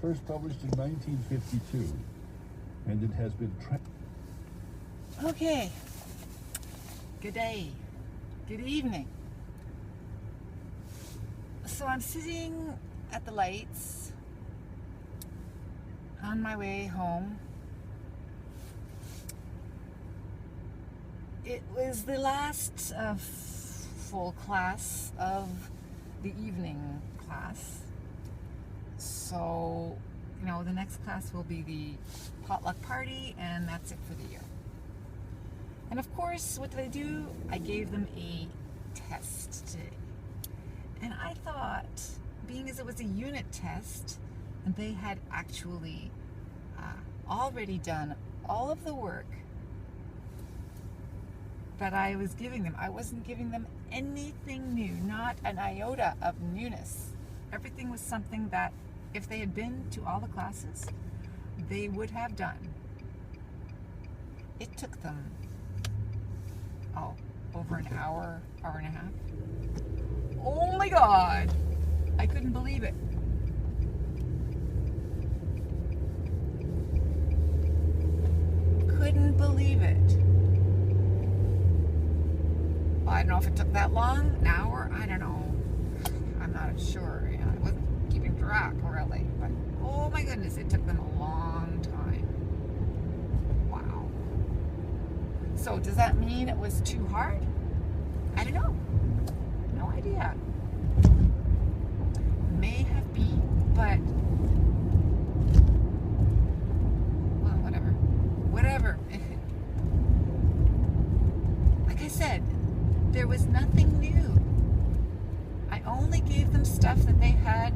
first published in 1952, and it has been Okay. Good day. Good evening. So I'm sitting at the lights on my way home. It was the last full class of the evening class. So, the next class will be the potluck party, and that's it for the year. And of course, what did I do? I gave them a test today. And I thought, being as it was a unit test, and they had actually already done all of the work that I was giving them. I wasn't giving them anything new, not an iota of newness. Everything was something that, if they had been to all the classes, they would have done. It took them, over an hour, hour and a half. Oh my God! I couldn't believe it. Couldn't believe it. I don't know if it took that long, an hour, I don't know. I'm not sure. I wasn't keeping track really, but oh my goodness, it took them a long time. Wow. So does that mean it was too hard? I don't know. No idea. May have been, but well, whatever. Whatever. Like I said, there was nothing new. I only gave them stuff that they had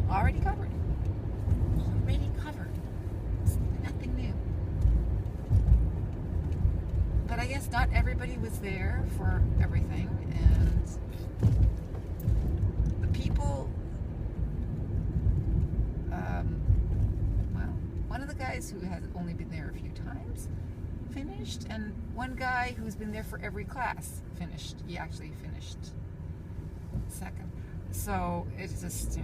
already covered. Already covered. Nothing new. But I guess not everybody was there for everything, and the people, well, one of the guys who has only been there a few times finished, and one guy who's been there for every class finished. He actually finished second. So it's just,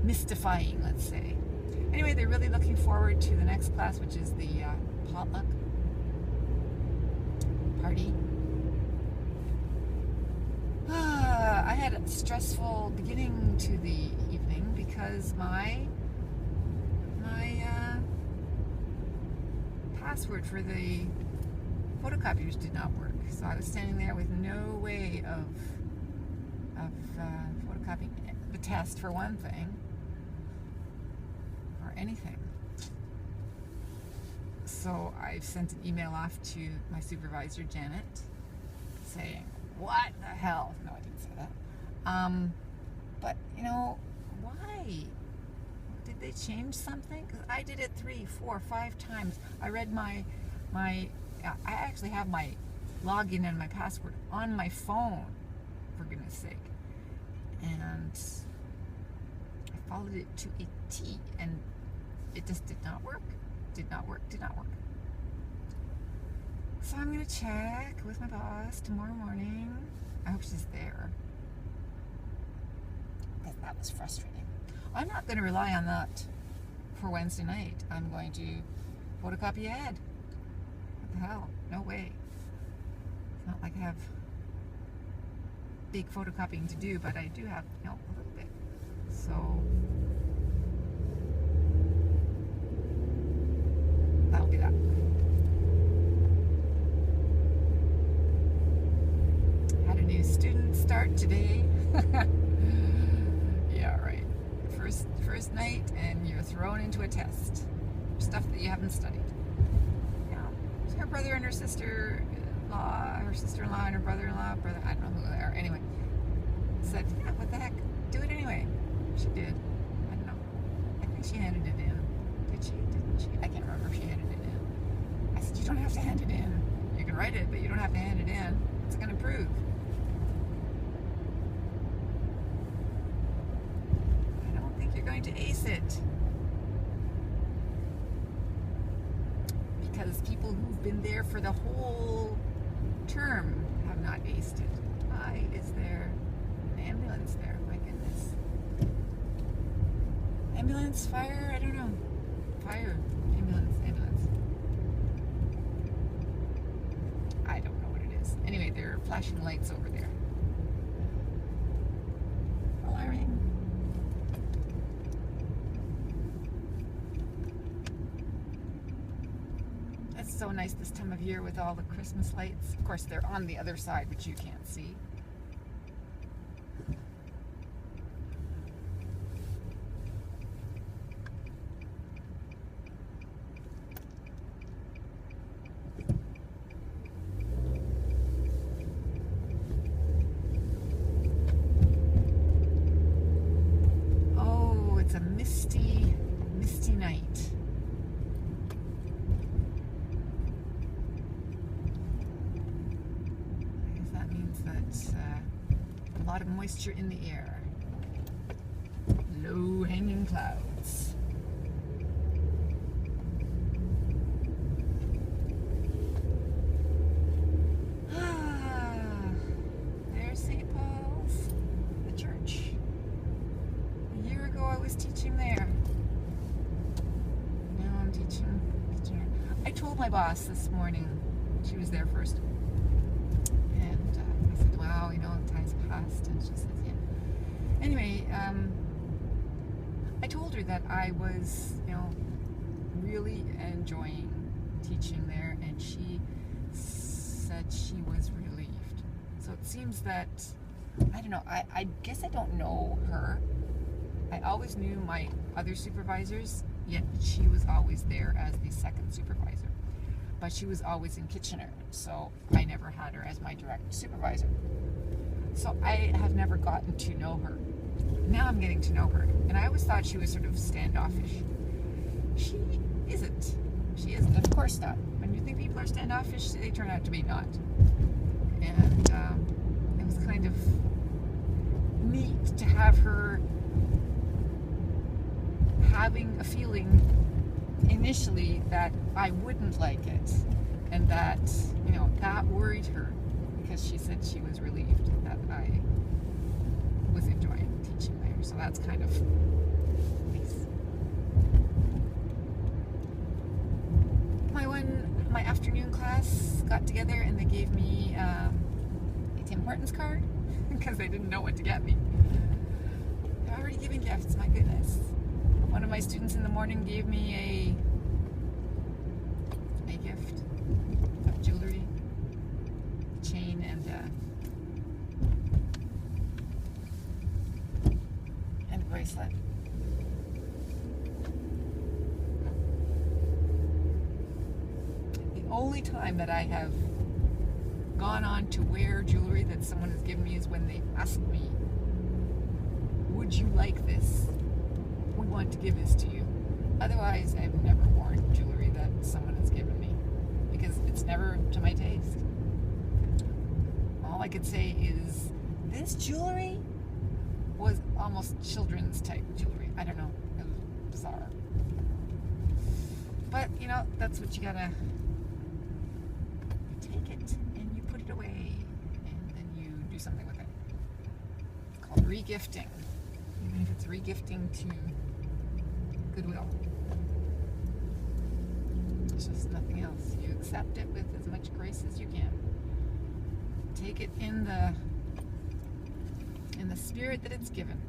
mystifying, let's say. Anyway, they're really looking forward to the next class, which is the potluck party. I had a stressful beginning to the evening because my password for the photocopiers did not work. So I was standing there with no way of photocopying the test, for one thing, or anything. So I sent an email off to my supervisor, Janet, saying, what the hell? No, I didn't say that. But, why? Did they change something? Because I did it 3, 4, 5 times. I read I actually have my login and my password on my phone, for goodness sake. And I followed it to a T, and it just did not work. Did not work. So I'm going to check with my boss tomorrow morning. I hope she's there, because that was frustrating. I'm not going to rely on that for Wednesday night. I'm going to photocopy ahead. What the hell? No way. It's not like I have big photocopying to do, but I do have, a little bit. So that'll be that. Had a new student start today. Yeah, right. First night, and you're thrown into a test. Stuff that you haven't studied. Her brother and her sister-in-law and her brother-in-law, I don't know who they are. Anyway, said, yeah, what the heck? Do it anyway. She did. I don't know. I think she handed it in. Did she? Didn't she? I can't remember if she handed it in. I said, you don't have to hand it in. You can write it, but you don't have to hand it in. What's it going to prove? I don't think you're going to ace it. Because people who've been there for the whole term have not aced it. Why is there an ambulance there? My goodness. ambulance, fire, I don't know. Fire, ambulance. I don't know what it is. Anyway, there are flashing lights over there. Alarming. It's so nice this time of year with all the Christmas lights. Of course, they're on the other side, which you can't see. Oh, it's a misty night. A lot of moisture in the air. Low hanging clouds. There's St. Paul's, the church. A year ago I was teaching there. Now I'm teaching here. I told my boss this morning, she was there first. Wow, time's passed, and she says, yeah. Anyway, I told her that I was, really enjoying teaching there, and she said she was relieved. So it seems that, I don't know, I guess I don't know her. I always knew my other supervisors, yet she was always there as the second supervisor. But she was always in Kitchener, so I never had her as my direct supervisor. So I have never gotten to know her. Now I'm getting to know her, and I always thought she was sort of standoffish. She isn't. She isn't, of course not. When you think people are standoffish, they turn out to be not. And it was kind of neat to have her having a feeling initially that I wouldn't like it, and that that worried her, because she said she was relieved that I was enjoying teaching there. So that's kind of nice. My afternoon class got together and they gave me a Tim Hortons card because they didn't know what to get me. They're already giving gifts, my goodness. One of my students in the morning gave me a gift of jewelry, chain, and bracelet. The only time that I have gone on to wear jewelry that someone has given me is when they ask me, would you like this? We want to give this to you. Otherwise, I've never worn jewelry that someone has given me because it's never to my taste. All I could say is this jewelry was almost children's type jewelry. I don't know. It was bizarre. But, that's what you gotta take it and you put it away and then you do something with it. It's called regifting. Even if it's regifting to Goodwill. It's just nothing else. You accept it with as much grace as you can. Take it in the spirit that it's given.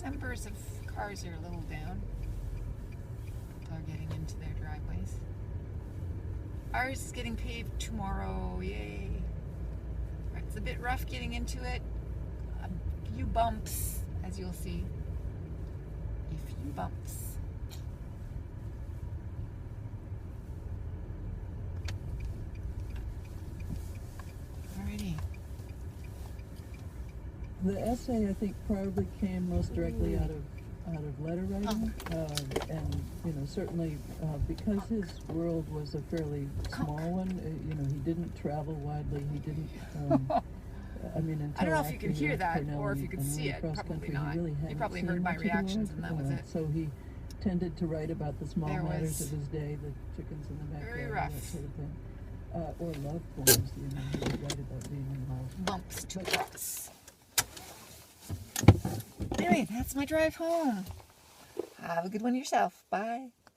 Numbers of cars are a little down. People are getting into their driveways. Ours is getting paved tomorrow, yay. Right, it's a bit rough getting into it. A few bumps, as you'll see. A few bumps. Alrighty. The essay, I think, probably came most directly out of letter writing, and certainly because his world was a fairly small one. He didn't travel widely. He didn't. Until I don't know if you after could he hear left that Cornell or if you could and see went it. across Probably country, not. He really You hadn't probably seen heard my much of the reactions, world, and that was it. So he tended to write about the small There matters was of his day, the chickens in the backyard, very and rough. that sort of thing. or love poems. You know, he would write about being in love. Bumps to cross. Anyway, that's my drive home. Have a good one yourself. Bye.